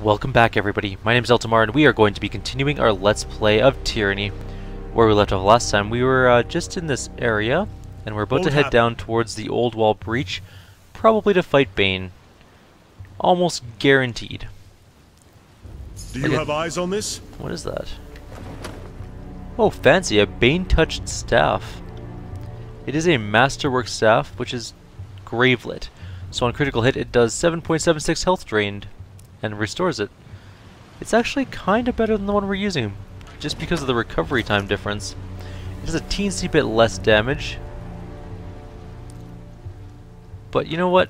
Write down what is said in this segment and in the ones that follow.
Welcome back, everybody. My name is Eltimar, and we are going to be continuing our Let's Play of Tyranny. Where we left off last time, we were just in this area, and we're about to head down towards the Oldwall breach, probably to fight Bane. Almost guaranteed. Do you have eyes on this? What is that? Oh, fancy, a Bane-touched staff. It is a masterwork staff, which is gravelit. So on critical hit, it does 7.76 health drained, and restores it. It's actually kind of better than the one we're using, just because of the recovery time difference. It does a teensy bit less damage, but you know what?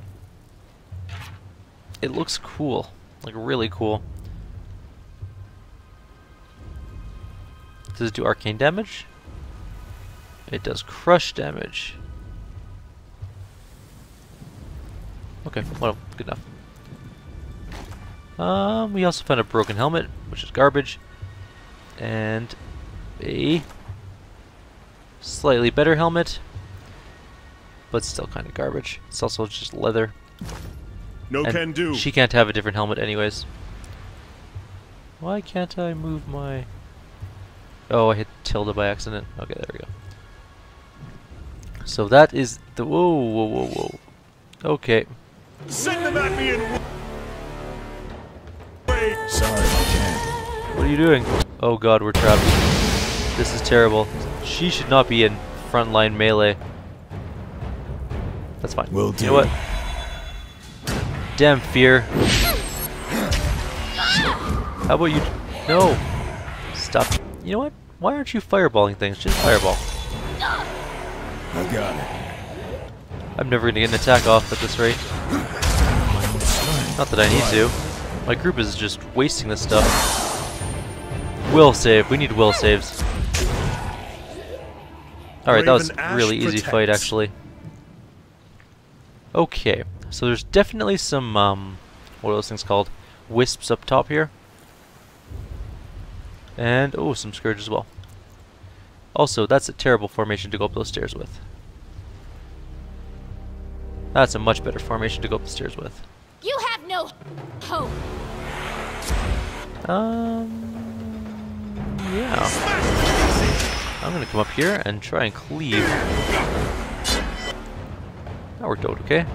It looks cool, like really cool. Does it do arcane damage? It does crush damage. Okay, well, good enough. We also found a broken helmet, which is garbage, and a slightly better helmet, but still kind of garbage. It's also just leather. No can do. She can't have a different helmet anyways. Why can't I move my... Oh, I hit tilde by accident. Okay, there we go. So that is the... Whoa, whoa, whoa, whoa. Okay. Send them at me in... Sorry, I can't. What are you doing? Oh god, we're trapped. This is terrible. She should not be in frontline melee. That's fine. Will do. You know what? Damn fear. How about you... No! Stop. You know what? Why aren't you fireballing things? Just fireball. I got it. I'm never gonna get an attack off at this rate. Not that I need to. My group is just wasting this stuff. Will save. We need will saves. Alright, that was a really easy fight, actually. Okay, so there's definitely some, what are those things called? Wisps up top here. And, oh, some Scourge as well. Also, that's a terrible formation to go up those stairs with. That's a much better formation to go up the stairs with. You have no hope. Yeah. I'm gonna come up here and try and cleave. That worked out okay.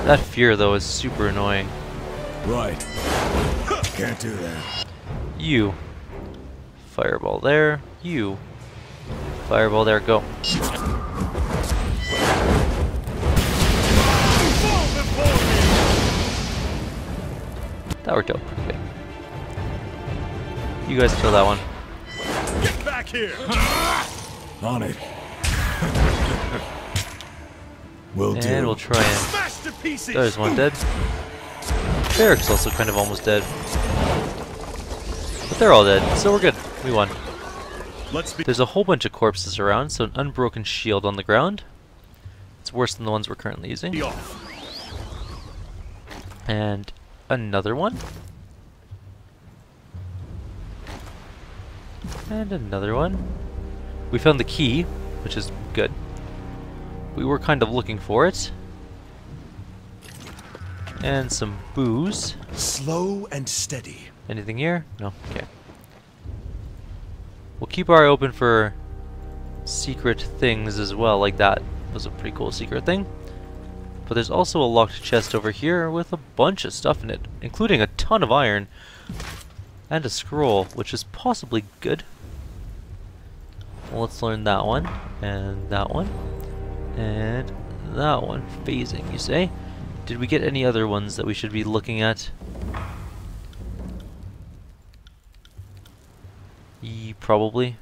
That fear, though, is super annoying. Right. Can't do that. You. Fireball there. You. Fireball there. Go. That worked out pretty good. You guys kill that one. Get back here. On it. Will do. And we'll try and... Smash to pieces. There's one dead. Barrick's also kind of almost dead. But they're all dead, so we're good. We won. There's a whole bunch of corpses around, so an unbroken shield on the ground. It's worse than the ones we're currently using. And another one. And another one. We found the key, which is good. We were kind of looking for it. And some booze. Slow and steady. Anything here? No? Okay. We'll keep our eye open for secret things as well, like that. Was a pretty cool secret thing. But there's also a locked chest over here with a bunch of stuff in it, including a ton of iron and a scroll, which is possibly good. Well, let's learn that one, and that one, and that one. Phasing, you say? Did we get any other ones that we should be looking at? Probably.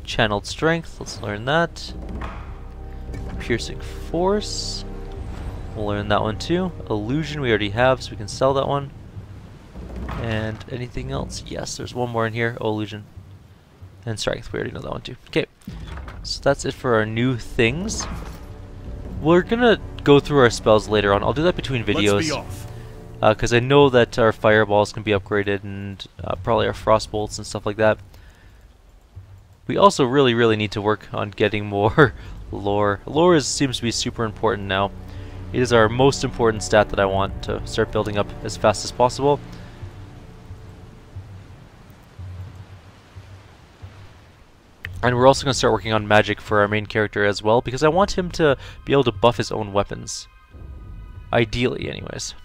Channeled Strength, let's learn that. Piercing Force. We'll learn that one too. Illusion we already have, so we can sell that one. And anything else? Yes, there's one more in here. Oh, Illusion. And Strength, we already know that one too. Okay, so that's it for our new things. We're gonna go through our spells later on. I'll do that between videos. Because I know that our fireballs can be upgraded and probably our frost bolts and stuff like that. We also really need to work on getting more lore. Lore seems to be super important now. It is our most important stat that I want to start building up as fast as possible. And we're also going to start working on magic for our main character as well, because I want him to be able to buff his own weapons. Ideally, anyways.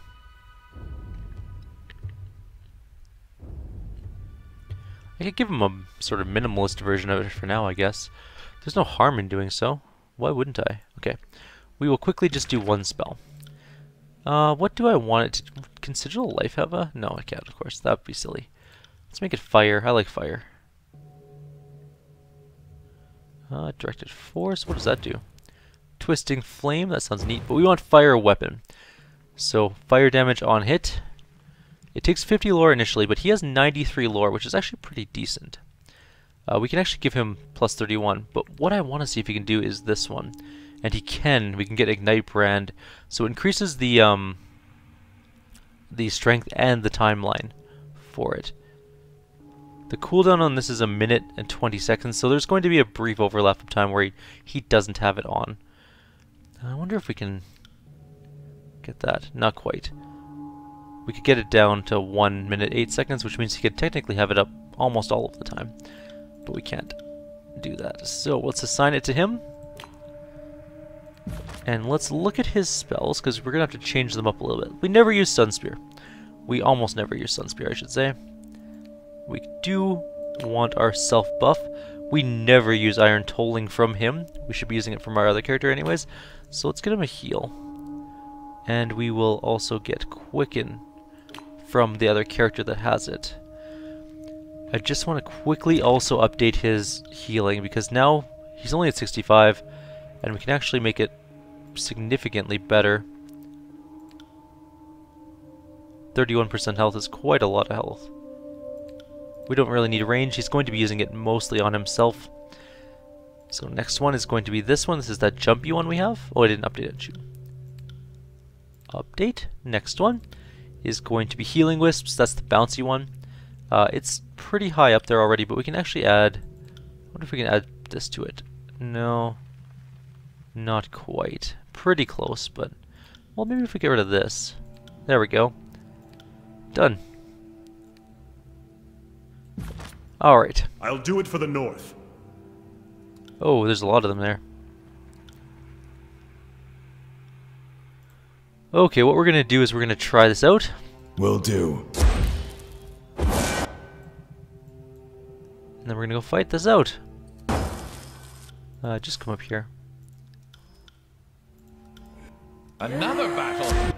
I could give him a sort of minimalist version of it for now, I guess. There's no harm in doing so. Why wouldn't I? Okay. We will quickly just do one spell. What do I want it to... Can Sigil Life have a... No, it can't, of course. That would be silly. Let's make it fire. I like fire. Directed Force. What does that do? Twisting Flame. That sounds neat. But we want fire weapon. So, fire damage on hit. It takes 50 lore initially, but he has 93 lore, which is actually pretty decent. We can actually give him plus 31, but what I want to see if he can do is this one. And he can. We can get Ignite Brand, so it increases the strength and the timeline for it. The cooldown on this is 1 minute and 20 seconds, so there's going to be a brief overlap of time where he doesn't have it on. I wonder if we can get that. Not quite. We could get it down to 1 minute 8 seconds, which means he could technically have it up almost all of the time. But we can't do that. So let's assign it to him. And let's look at his spells, because we're going to have to change them up a little bit. We never use Sun Spear. We almost never use Sun Spear, I should say. We do want our self-buff. We never use Iron Tolling from him. We should be using it from our other character anyways. So let's get him a heal. And we will also get Quicken from the other character that has it. I just want to quickly also update his healing, because now he's only at 65 and we can actually make it significantly better. 31% health is quite a lot of health. We don't really need range. He's going to be using it mostly on himself. So next one is going to be this one. This is that jumpy one we have. Oh, I didn't update it. Shoot. Update. Next one is going to be Healing Wisps. That's the bouncy one. It's pretty high up there already, but we can actually add... I wonder if we can add this to it. No. Not quite. Pretty close, but... Well, maybe if we get rid of this. There we go. Done. Alright. I'll do it for the North. Oh, there's a lot of them there. Okay, what we're going to do is we're going to try this out. Will do. And then we're going to go fight this out. Just come up here. Another battle.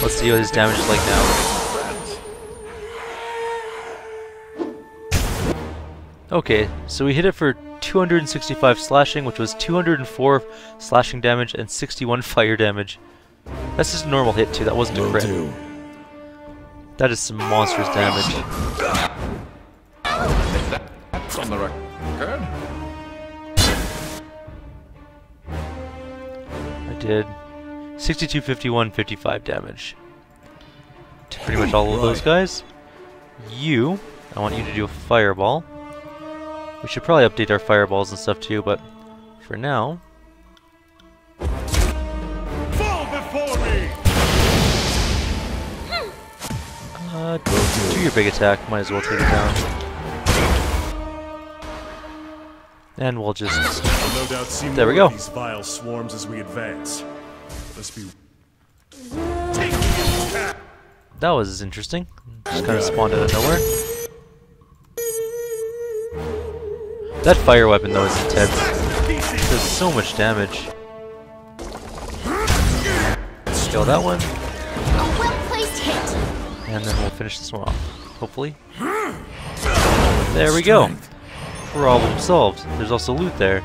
Let's see what his damage is like now. Okay, so we hit it for 265 slashing, which was 204 slashing damage and 61 fire damage. That's just a normal hit too, that wasn't a crit. That is some monstrous damage. That's on the record. I did 62, 51, 55 damage to pretty much all of those guys. I want you to do a fireball. We should probably update our fireballs and stuff too, but for now... Fall before me! Do your big attack, might as well take it down. And we'll just... I'll no doubt see There we more go. of these vile swarms as we advance. Let's be... That was interesting. Just kind of spawned out of nowhere. That fire weapon though is intense. It does so much damage. Let's kill that one. A well-placed hit. And then we'll finish this one off. Hopefully. There we go. Problem solved. There's also loot there.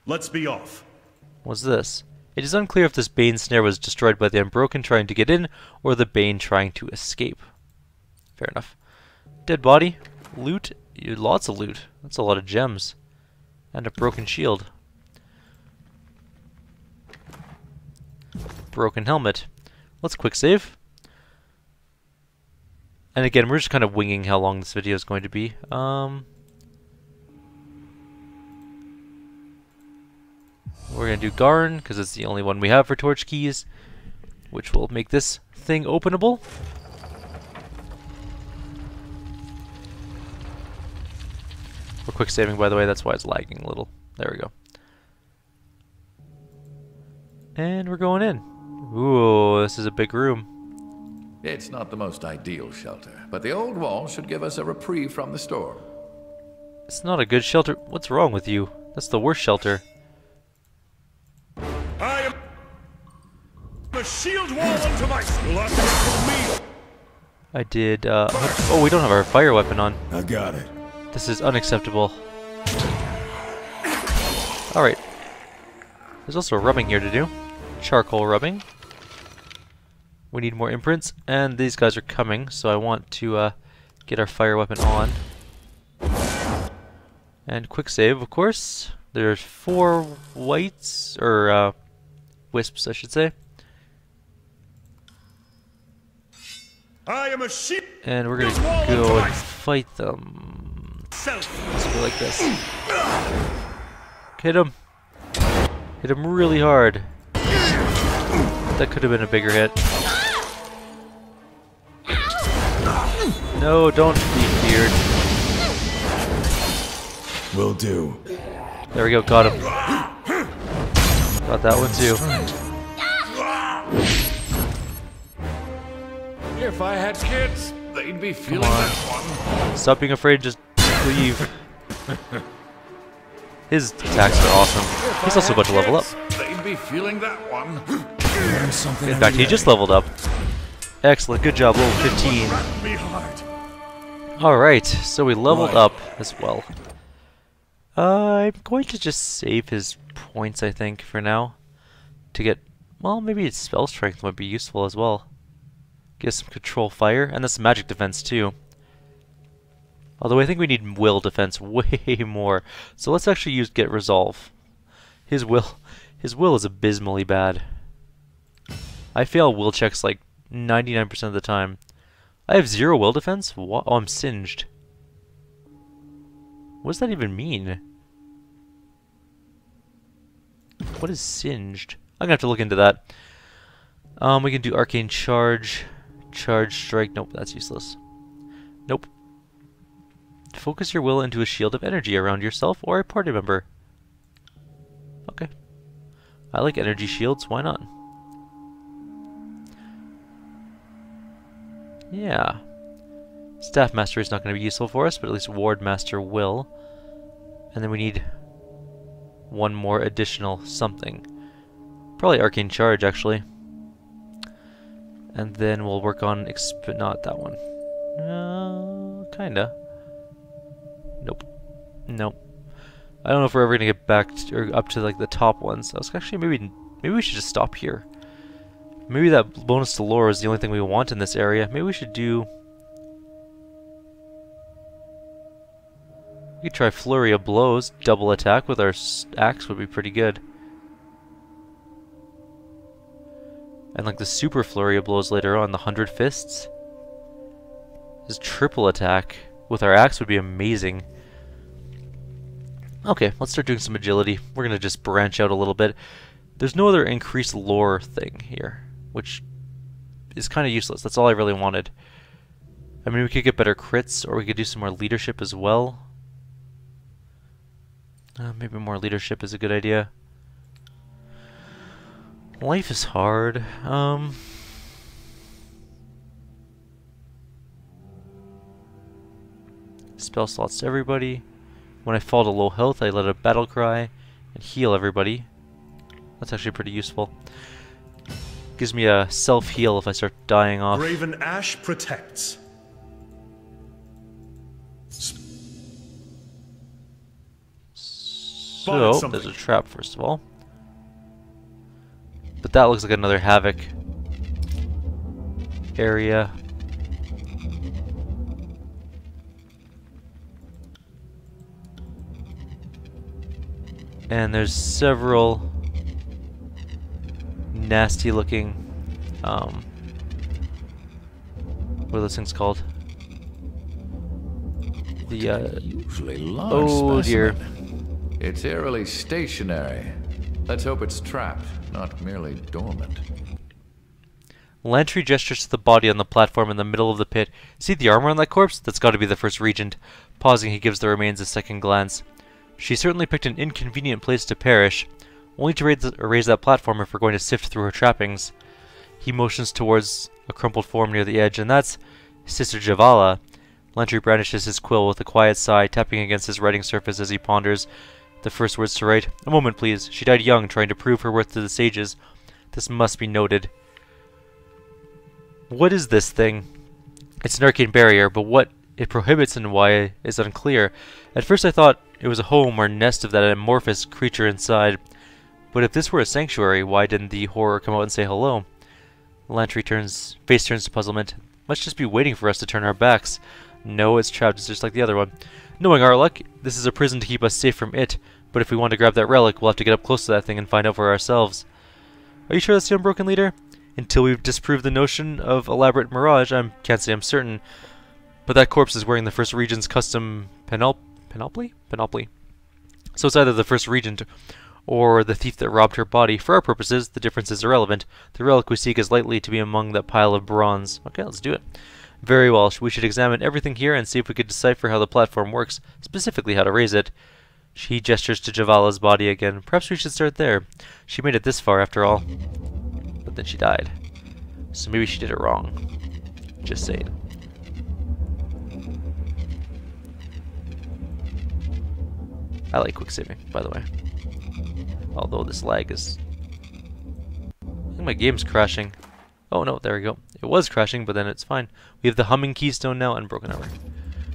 Let's be off. What's this? It is unclear if this Bane snare was destroyed by the Unbroken trying to get in, or the Bane trying to escape. Fair enough. Dead body. Loot. Lots of loot. That's a lot of gems. And a broken shield. Broken helmet. Let's quick save. And again, we're just kind of winging how long this video is going to be. We're gonna do Garn, because it's the only one we have for torch keys, which will make this thing openable. We're quick saving, by the way, that's why it's lagging a little. There we go. And we're going in. Ooh, this is a big room. It's not the most ideal shelter, but the old walls should give us a reprieve from the storm. It's not a good shelter. What's wrong with you? That's the worst shelter. I am a shield wall unto myself. You'll have to wait for me. I did, oh, we don't have our fire weapon on. I got it. This is unacceptable. Alright. There's also rubbing here to do. Charcoal rubbing. We need more imprints, and these guys are coming, so I want to get our fire weapon on. And quick save, of course. There's 4 whites, or wisps, I should say. I am a shield. And we're gonna go and fight them. Let's go like this. Hit him. Hit him really hard. That could have been a bigger hit. No, don't be feared. Will do. There we go, got him. Got that one too. If I had kids, they'd be feeling that one. Stop being afraid, just leave. His attacks are awesome. He's also about to level up. They'd be feeling that one. Learn something In fact, he just leveled up. Excellent, good job, level 15. Me hard. Alright, so we leveled up as well. I'm going to just save his points, I think, for now. To get, well, maybe his spell strength might be useful as well. Get some control fire, and that's magic defense too. Although I think we need will defense way more. So let's actually use get resolve. His will is abysmally bad. I fail will checks like 99% of the time. I have 0 will defense? What? Oh, I'm singed. What does that even mean? What is singed? I'm gonna have to look into that. We can do arcane charge, charge strike. Nope, that's useless. Nope. Focus your will into a shield of energy around yourself or a party member. Okay. I like energy shields, why not? Yeah. Staff Master is not going to be useful for us, but at least Ward Master will. And then we need one more additional something. Probably Arcane Charge, actually. And then we'll work on not that one. Kinda. Nope. Nope. I don't know if we're ever gonna get back to, or up to like the top ones. I was actually maybe we should just stop here. Maybe that bonus to lore is the only thing we want in this area. Maybe we should do. We could try Flurry of Blows, double attack with our axe would be pretty good. And like the super Flurry of Blows later on, the 100 Fists. His triple attack with our axe would be amazing. Okay, let's start doing some agility. We're gonna just branch out a little bit. There's no other increased lore thing here, which is kind of useless. That's all I really wanted. I mean, we could get better crits, or we could do some more leadership as well. Maybe more leadership is a good idea. Life is hard. Spell slots to everybody. When I fall to low health, I let a battle cry and heal everybody. That's actually pretty useful. Gives me a self-heal if I start dying off. Graven Ash protects. So, there's a trap first of all. But that looks like another Havoc area. And there's several nasty looking, what are those things called? The, Usually large oh dear. specimen. It's eerily stationary. Let's hope it's trapped, not merely dormant. Lantry gestures to the body on the platform in the middle of the pit. See the armor on that corpse? That's got to be the first regent. Pausing, he gives the remains a second glance. She certainly picked an inconvenient place to perish, only to raise that platform if we're going to sift through her trappings. He motions towards a crumpled form near the edge, and that's Sister Javala. Lantry brandishes his quill with a quiet sigh, tapping against his writing surface as he ponders the first words to write. A moment, please. She died young, trying to prove her worth to the sages. This must be noted. What is this thing? It's an arcane barrier, but what it prohibits and why is unclear. At first I thought it was a home or nest of that amorphous creature inside. But if this were a sanctuary, why didn't the horror come out and say hello? Lantry face turns to puzzlement. Must just be waiting for us to turn our backs. No, it's trapped just like the other one. Knowing our luck, this is a prison to keep us safe from it. But if we want to grab that relic, we'll have to get up close to that thing and find out for ourselves. Are you sure that's the Unbroken Leader? Until we've disproved the notion of elaborate mirage, I can't say I'm certain. But that corpse is wearing the First Regent's custom panoply? So it's either the First Regent or the thief that robbed her body. For our purposes, the difference is irrelevant. The relic we seek is likely to be among that pile of bronze. Okay, let's do it. Very well, we should examine everything here and see if we could decipher how the platform works, specifically how to raise it. She gestures to Javala's body again. Perhaps we should start there. She made it this far after all. But then she died. So maybe she did it wrong. Just saying. I like quick saving, by the way. Although this lag is... I think my game's crashing. Oh no, there we go. It was crashing, but then it's fine. We have the humming keystone now and broken armor.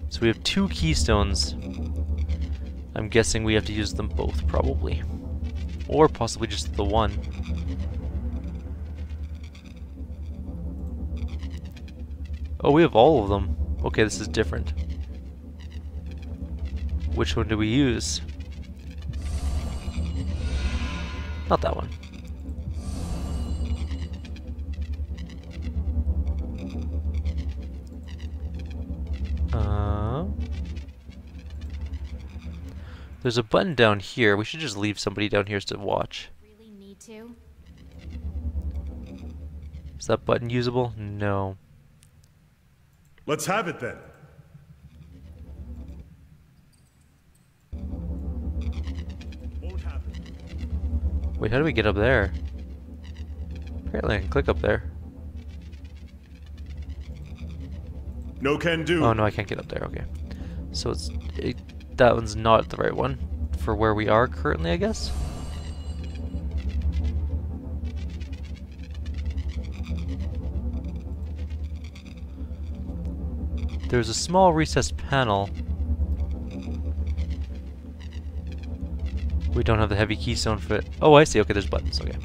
So we have 2 keystones. I'm guessing we have to use them both, probably. Or possibly just the one. Oh, we have all of them. Okay, this is different. Which one do we use? Not that one. There's a button down here. We should just leave somebody down here to watch. Really need to? Is that button usable? No. Let's have it then. Won't happen. Wait, how do we get up there? Apparently I can click up there. No can do. Oh no, I can't get up there. Okay. So that one's not the right one for where we are currently, I guess. There's a small recessed panel. We don't have the heavy keystone fit. Oh, I see. Okay, there's buttons. Okay.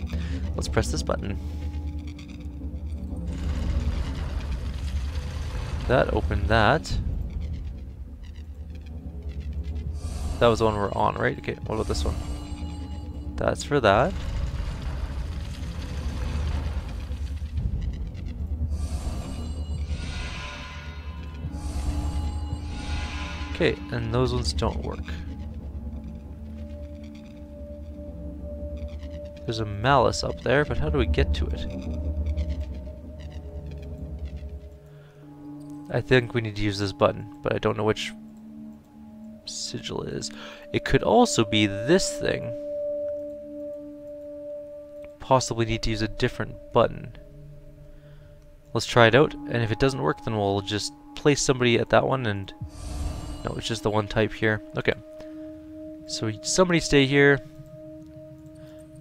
Let's press this button. That opened that. That was the one we're on, right? Okay, what about this one? That's for that. Okay, and those ones don't work. There's a malice up there, but how do we get to it? I think we need to use this button, but I don't know which sigil it is. It could also be this thing. Possibly need to use a different button. Let's try it out, and if it doesn't work, then we'll just place somebody at that one, and... No, it's just the one type here. Okay. So somebody stay here.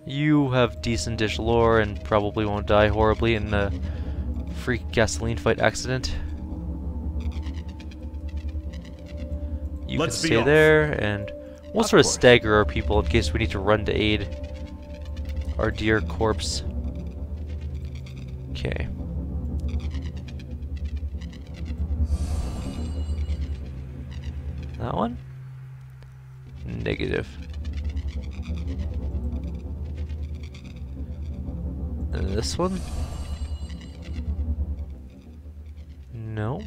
You have decent-ish lore and probably won't die horribly in a freak gasoline fight accident. You can stay there, and we'll sort of stagger our people in case we need to run to aid our dear corpse. Okay. That one? Negative. And this one? No.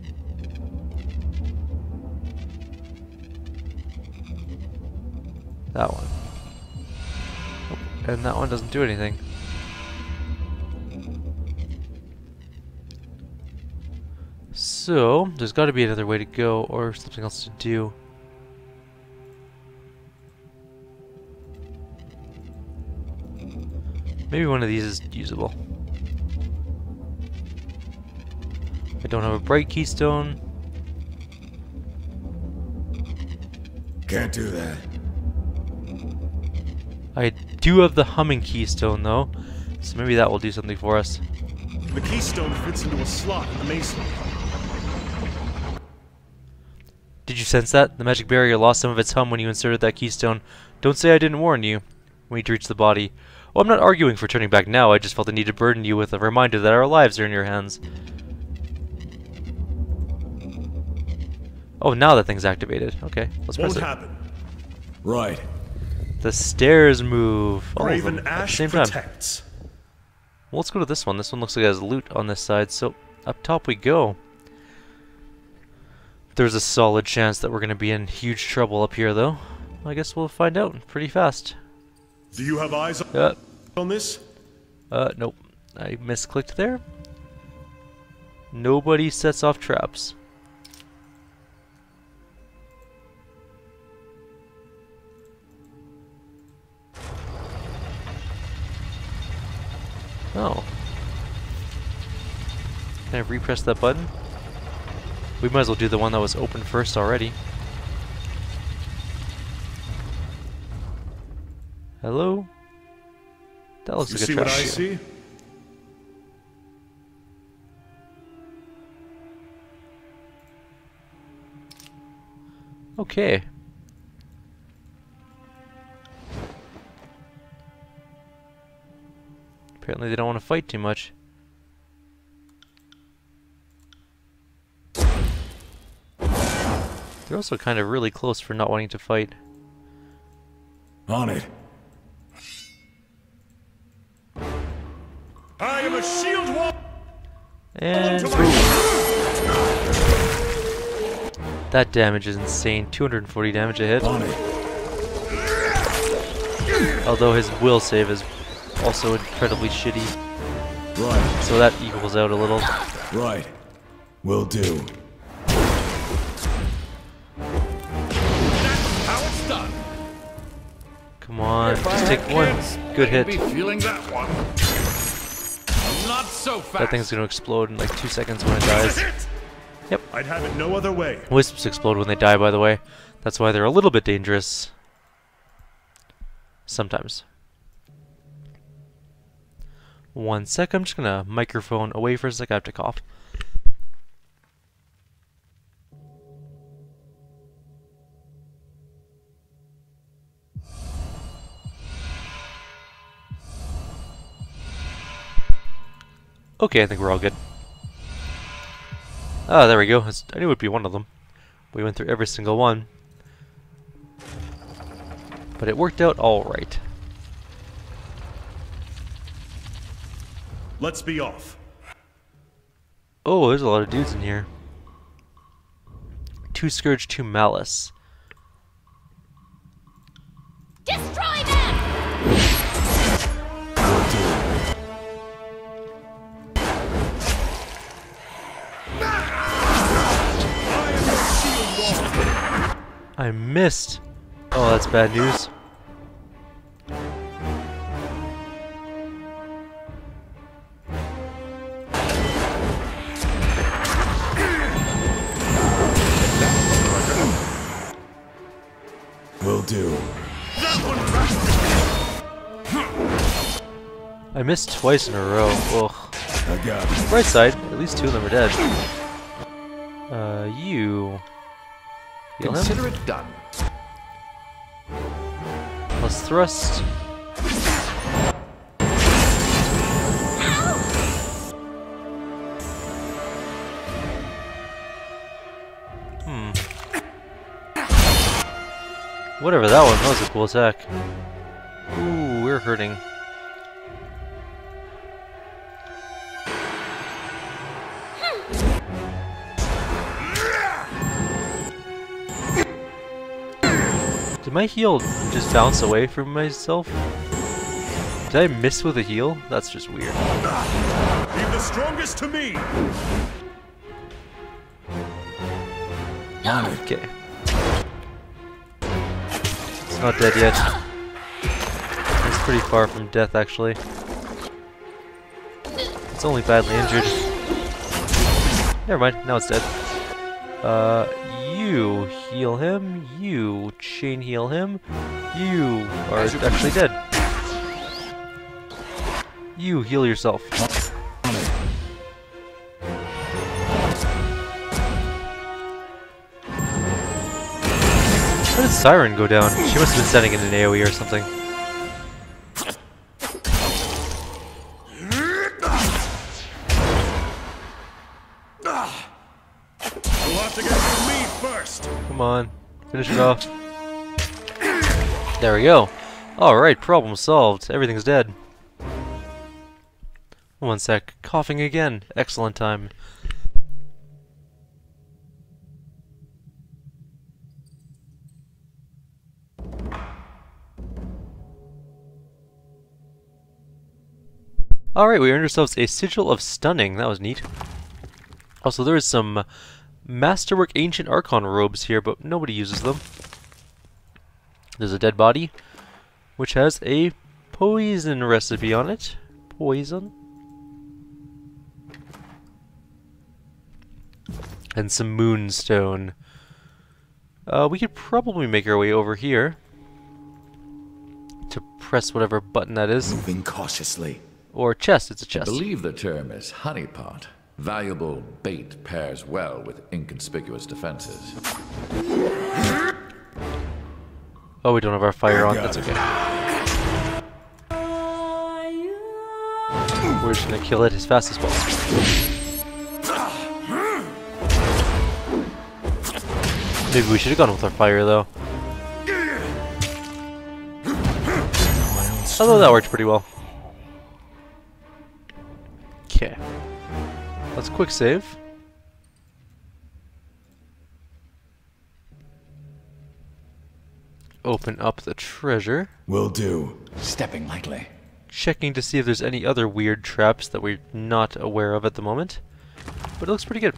That one. Oh, and that one doesn't do anything. So, there's got to be another way to go, or something else to do. Maybe one of these is usable. I don't have a bright keystone. Can't do that. I do have the humming keystone though, so maybe that will do something for us. The keystone fits into a slot in the masonry. Did you sense that? The magic barrier lost some of its hum when you inserted that keystone. Don't say I didn't warn you. We need to reach the body. Well, I'm not arguing for turning back now, I just felt the need to burden you with a reminder that our lives are in your hands. Oh, now that thing's activated. Okay, let's press it. Won't happen. Right. The stairs move. All of Raven them at the Ash same time. protects. Well, let's go to this one. This one looks like it has loot on this side, so up top we go. There's a solid chance that we're going to be in huge trouble up here, though. I guess we'll find out pretty fast. Do you have eyes on this? Nope. I misclicked there. Nobody sets off traps. Oh. Can I repress that button? We might as well do the one that was open first already. Hello? That looks like a trap. You see what I see? Okay. Apparently they don't want to fight too much. They're also kind of really close for not wanting to fight. On it. I am a shield wall. And boom. That damage is insane. 240 damage a hit. On it. Although his will save is also incredibly shitty. Right. So that equals out a little. Right. Will do. That's how it's done. Come on, If I just had take one kids, good they'd hit. be feeling that one. Not so fast. That thing's gonna explode in like 2 seconds when it dies. Yep. I'd have it no other way. Wisps explode when they die, by the way. That's why they're a little bit dangerous. Sometimes. 1 sec, I'm just gonna microphone away for a sec, I have to cough. Okay, I think we're all good. Ah, there we go. I knew it would be one of them. We went through every single one. But it worked out alright. Let's be off. Oh, there's a lot of dudes in here. 2 Scourge, 2 Malice. Destroy them! I missed. Oh, that's bad news. Will do. I missed twice in a row. Ugh. I got it. Right side, at least 2 of them are dead. You. Heal him? Consider it done. Plus thrust. Whatever that was, that was a cool attack. Ooh, we're hurting. Did my heal just bounce away from myself? Did I miss with a heal? That's just weird. Leave the strongest to me. Okay. It's not dead yet. It's pretty far from death, actually. It's only badly injured. Never mind, now it's dead. You heal him. You chain heal him. You are actually dead. You heal yourself. How did Siren go down? She must have been setting in an AoE or something. You'll have to get through me first. Come on, finish it off. There we go. Alright, problem solved. Everything's dead. One sec. Coughing again. Excellent time. Alright, we earned ourselves a Sigil of Stunning. That was neat. Also, there is some Masterwork Ancient Archon robes here, but nobody uses them. There's a dead body, which has a poison recipe on it. Poison. And some moonstone. We could probably make our way over here to press whatever button that is. Moving cautiously. Or chest, it's a I chest. believe the term is honeypot. Valuable bait pairs well with inconspicuous defenses. Oh, we don't have our fire on, that's okay. We're just gonna kill it as fast as possible. Maybe we should have gone with our fire though. Although that worked pretty well. Okay. Let's quick save. Open up the treasure. Will do. Stepping lightly. Checking to see if there's any other weird traps that we're not aware of at the moment. But it looks pretty good.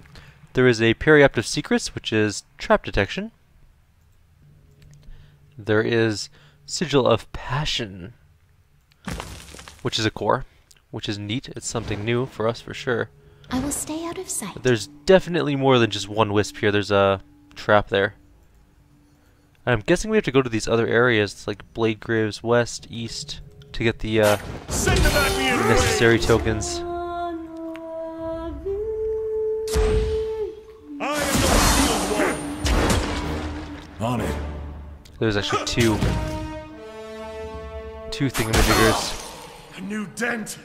There is a Periaptive Secrets, which is trap detection. There is Sigil of Passion, which is a core, which is neat. It's something new for us for sure. I will stay out of sight. But there's definitely more than just one wisp here. There's a trap there. I'm guessing we have to go to these other areas, like Blade Graves West, East, to get the Send them at me in necessary tokens. I am the shield wall. On it. There's actually two thingamajiggers. A new dent.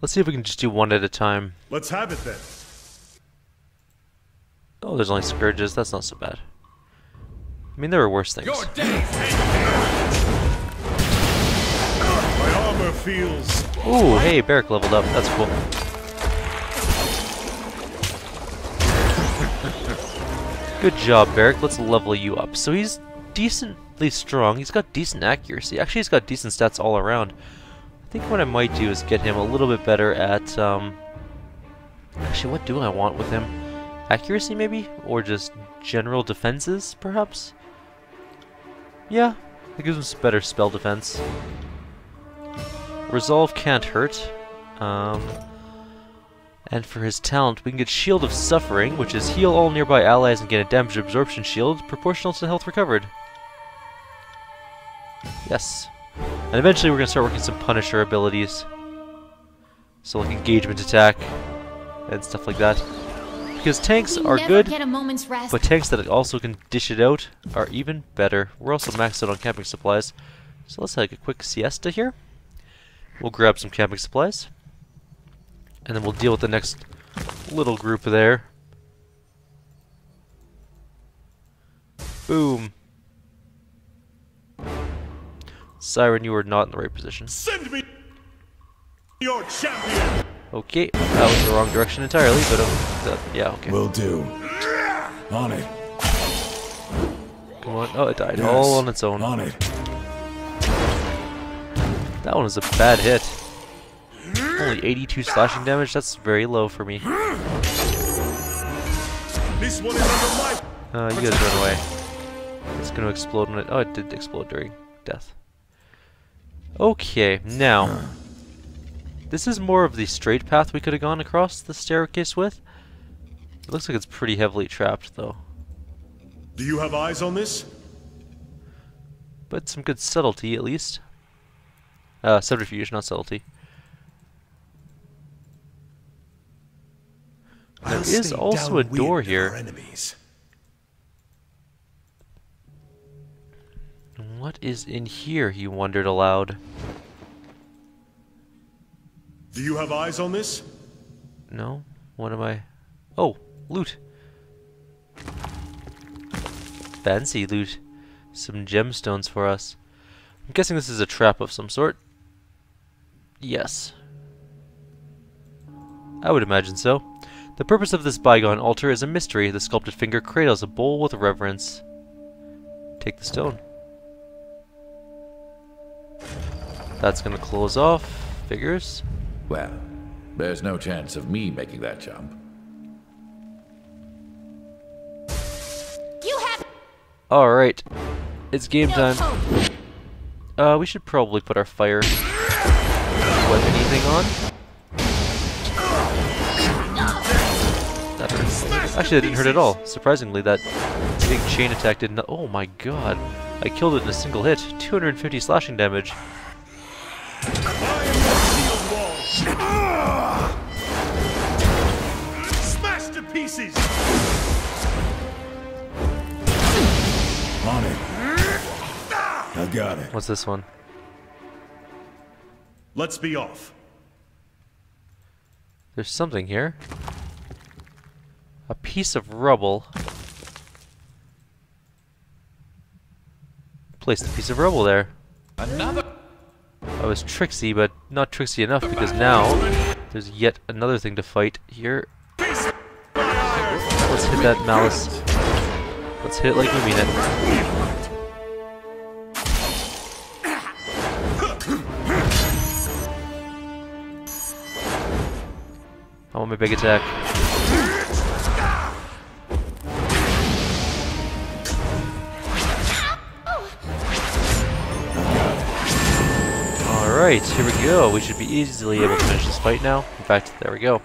Let's see if we can just do one at a time. Let's have it then. Oh, there's only scourges. That's not so bad. I mean, there were worse things. Your days my armor feels. Ooh, hey, Barrack leveled up. That's cool. Good job, Barrack. Let's level you up. So he's decently strong. He's got decent accuracy. Actually, he's got decent stats all around. I think what I might do is get him a little bit better at, actually, what do I want with him? Accuracy, maybe? Or just general defenses, perhaps? Yeah, it gives him some better spell defense. Resolve can't hurt. And for his talent, we can get Shield of Suffering, which is heal all nearby allies and get a damage absorption shield proportional to health recovered. Yes. And eventually we're going to start working some Punisher abilities. So like engagement attack and stuff like that. Because tanks are good, Get a moment's rest. but tanks that also can dish it out are even better. We're also maxed out on camping supplies. So let's take a quick siesta here. We'll grab some camping supplies. And then we'll deal with the next little group there. Boom. Siren, you are not in the right position. Send me your champion. Okay, that was the wrong direction entirely, but yeah, okay. Will do. On it. Come on. Oh, it died Yes. all on its own. On it. That one was a bad hit. Only 82 slashing damage, that's very low for me. This one is under my... You guys run away. It's gonna explode when it... Oh, it did explode during death. Okay, now... This is more of the straight path we could have gone across the staircase with. It looks like it's pretty heavily trapped, though. Do you have eyes on this? But some good subtlety, at least. Subterfuge, not subtlety. There is also a door here. What is in here, he wondered aloud. Do you have eyes on this? No? What am I... Oh, loot. Fancy loot. Some gemstones for us. I'm guessing this is a trap of some sort. Yes. I would imagine so. The purpose of this bygone altar is a mystery. The sculpted finger cradles a bowl with reverence. Take the stone. That's gonna close off. Figures. Well, there's no chance of me making that jump. You have Alright. It's game no time. hope. We should probably put our fire weapon thing on. That hurts. Actually, that didn't hurt at all. Surprisingly, that big chain attack did not. Oh my god. I killed it in a single hit. 250 slashing damage. Smash to pieces! On it. I got it. What's this one? Let's be off. There's something here. A piece of rubble. Place the piece of rubble there. Another. I was tricksy, but not tricksy enough because now there's yet another thing to fight here. Let's hit that malice. Let's hit it like we mean it. I want my big attack. Alright, here we go. We should be easily able to finish this fight now. In fact, there we go.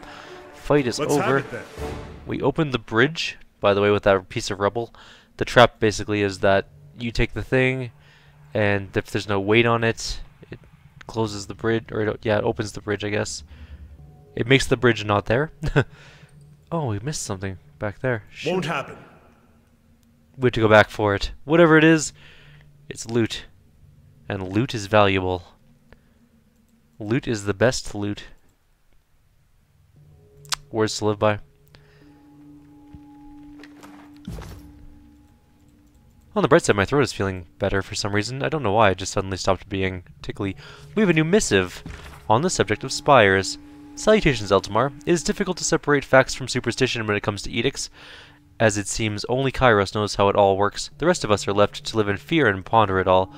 Fight is over. We opened the bridge, by the way, with that piece of rubble. The trap basically is that you take the thing, and if there's no weight on it, it closes the bridge, or it opens the bridge, I guess. It makes the bridge not there. Oh, we missed something back there. Shoot. Won't happen. We have to go back for it. Whatever it is, it's loot. And loot is valuable. Loot is the best loot. Words to live by. On the bright side, my throat is feeling better for some reason. I don't know why, it just suddenly stopped being tickly. We have a new missive on the subject of spires. Salutations, Eltimar. It is difficult to separate facts from superstition when it comes to edicts, as it seems only Kairos knows how it all works. The rest of us are left to live in fear and ponder it all.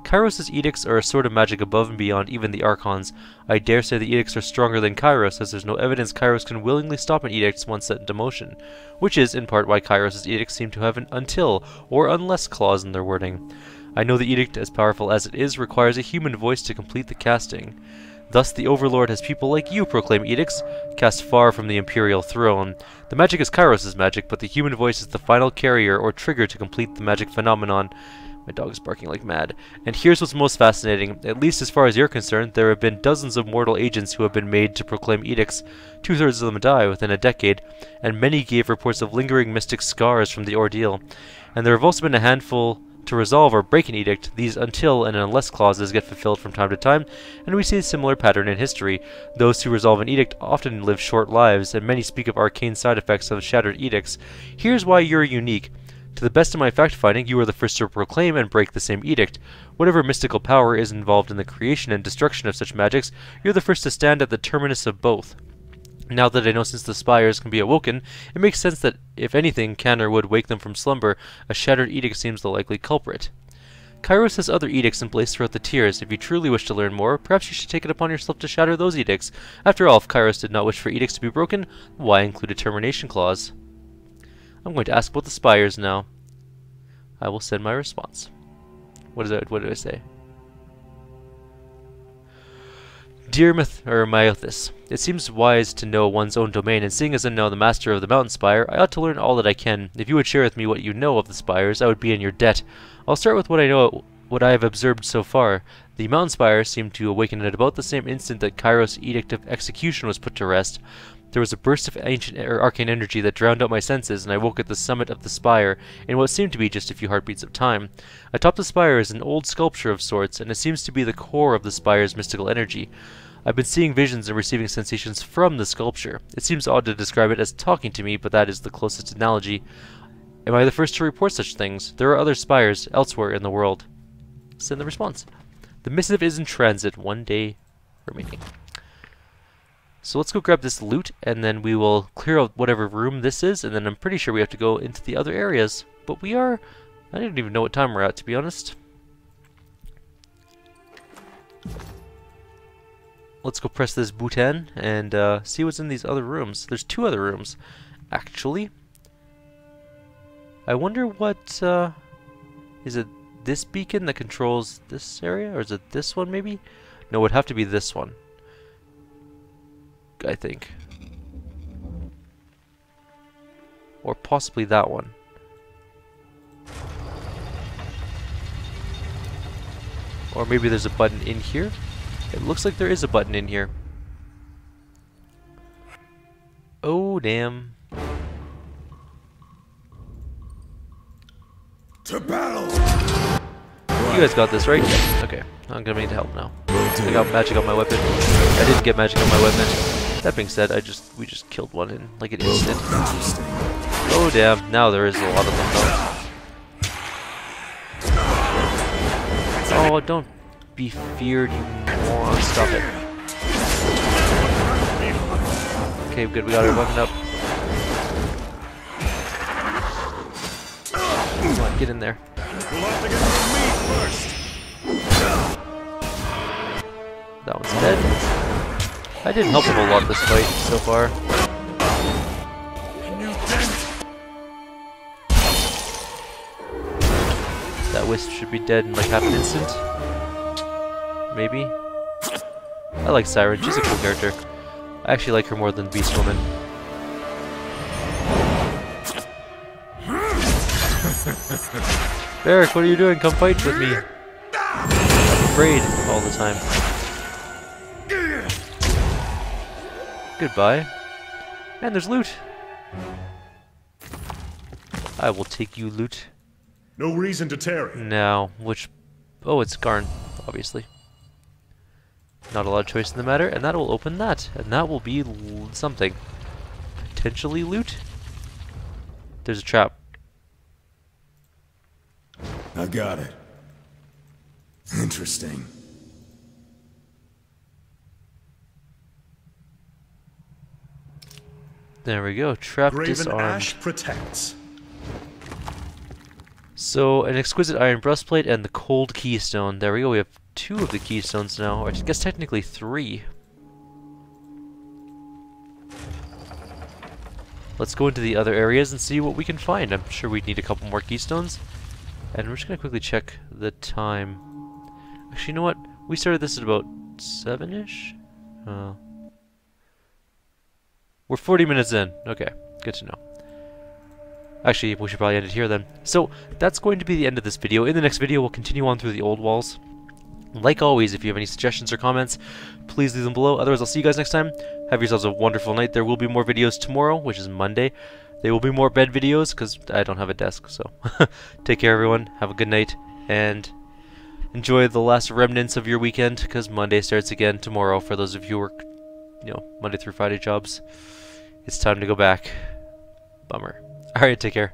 Kairos' edicts are a sort of magic above and beyond even the Archons. I dare say the edicts are stronger than Kairos, as there's no evidence Kairos can willingly stop an edict once set into motion, which is, in part, why Kairos' edicts seem to have an until or unless clause in their wording. I know the edict, as powerful as it is, requires a human voice to complete the casting. Thus, the Overlord has people like you proclaim edicts, cast far from the Imperial throne. The magic is Kairos' magic, but the human voice is the final carrier or trigger to complete the magic phenomenon. My dog is barking like mad. And here's what's most fascinating. At least as far as you're concerned, there have been dozens of mortal agents who have been made to proclaim edicts. 2/3 of them die within a decade, and many gave reports of lingering mystic scars from the ordeal. And there have also been a handful to resolve or break an edict. These until and unless clauses get fulfilled from time to time, and we see a similar pattern in history. Those who resolve an edict often live short lives, and many speak of arcane side effects of shattered edicts. Here's why you're unique. To the best of my fact-finding, you are the first to proclaim and break the same edict. Whatever mystical power is involved in the creation and destruction of such magics, you're the first to stand at the terminus of both. Now that I know since the spires can be awoken, it makes sense that, if anything can or would wake them from slumber, a shattered edict seems the likely culprit. Kairos has other edicts in place throughout the tiers. If you truly wish to learn more, perhaps you should take it upon yourself to shatter those edicts. After all, if Kairos did not wish for edicts to be broken, why include a termination clause? I'm going to ask about the spires now. I will send my response. What did I say? Dear Myothis, it seems wise to know one's own domain, and seeing as I'm now the master of the mountain spire, I ought to learn all that I can. If you would share with me what you know of the spires, I would be in your debt. I'll start with what I have observed so far. The mountain spires seemed to awaken at about the same instant that Kairos' edict of execution was put to rest. There was a burst of ancient arcane energy that drowned out my senses, and I woke at the summit of the spire in what seemed to be just a few heartbeats of time. Atop the spire is an old sculpture of sorts, and it seems to be the core of the spire's mystical energy. I've been seeing visions and receiving sensations from the sculpture. It seems odd to describe it as talking to me, but that is the closest analogy. Am I the first to report such things? There are other spires elsewhere in the world. Send the response. The missive is in transit, 1 day remaining. So let's go grab this loot, and then we will clear out whatever room this is, and then I'm pretty sure we have to go into the other areas. But we are... I don't even know what time we're at, to be honest. Let's go press this button and see what's in these other rooms. There's 2 other rooms, actually. I wonder what... is it this beacon that controls this area? Or is it this one, maybe? No, it would have to be this one, I think. Or possibly that one. Or maybe there's a button in here. It looks like there is a button in here. Oh, damn. To battle! You guys got this, right? Yeah. Okay. I'm gonna need help now. I got magic on my weapon. I didn't get magic on my weapon. That being said, we just killed one in like an instant. Oh damn, now there is a lot of them though. Oh, don't be feared, you moron. Stop it. Okay, good, we got our weapon up. Come on, get in there. That one's dead. I didn't help a whole lot this fight so far. That wisp should be dead in like half an instant. Maybe. I like Siren, she's a cool character. I actually like her more than Beast Woman. Barrick, what are you doing? Come fight with me. I'm afraid all the time. Goodbye. And there's loot. I will take you, loot. No reason to tarry. Now, which... Oh, it's Garn, obviously. Not a lot of choice in the matter, and that will open that. And that will be something. Potentially loot? There's a trap. I got it. Interesting. There we go. Trap Graven disarmed. ash protects. So, an exquisite iron breastplate and the cold keystone. There we go. We have 2 of the keystones now. Or I guess technically 3. Let's go into the other areas and see what we can find. I'm sure we'd need a couple more keystones. And we're just going to quickly check the time. Actually, you know what? We started this at about 7-ish? We're 40 minutes in. Okay, good to know. Actually, we should probably end it here then. So, that's going to be the end of this video. In the next video, we'll continue on through the Oldwalls. Like always, if you have any suggestions or comments, please leave them below. Otherwise, I'll see you guys next time. Have yourselves a wonderful night. There will be more videos tomorrow, which is Monday. There will be more bed videos, because I don't have a desk, so... Take care, everyone. Have a good night, and... enjoy the last remnants of your weekend, because Monday starts again tomorrow for those of you who work, Monday through Friday jobs. It's time to go back. Bummer. Alright, take care.